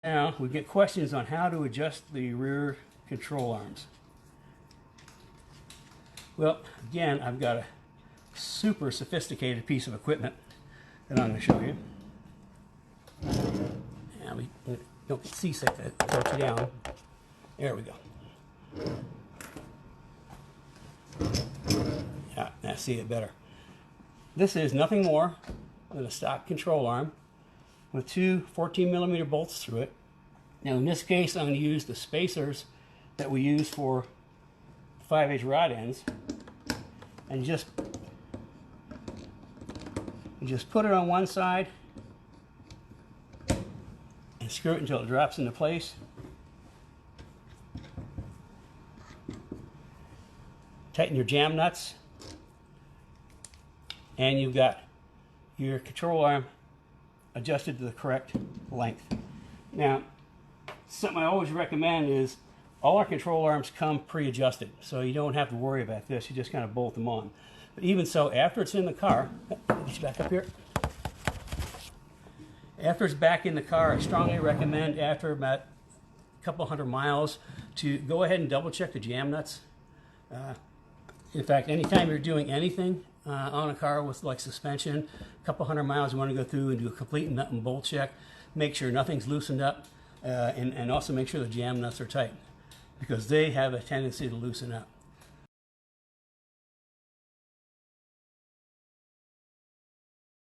Now we get questions on how to adjust the rear control arms. Well, again, I've got a super sophisticated piece of equipment that I'm going to show you. And we don't get seasick that torch you down. There we go. Yeah, now see it better. This is nothing more than a stock control arm with two 14mm bolts through it. Now in this case, I'm going to use the spacers that we use for 5/8 rod ends, and just put it on one side and screw it until it drops into place. Tighten your jam nuts, and you've got your control arm adjusted to the correct length. Now, something I always recommend is all our control arms come pre-adjusted, so you don't have to worry about this. You just kind of bolt them on. But even so, after it's in the car, get you back up here. After it's back in the car, I strongly recommend after about a couple hundred miles to go ahead and double check the jam nuts. In fact, anytime you're doing anything on a car with like suspension, a couple hundred miles, you want to go through and do a complete nut and bolt check. Make sure nothing's loosened up, and also make sure the jam nuts are tight, because they have a tendency to loosen up.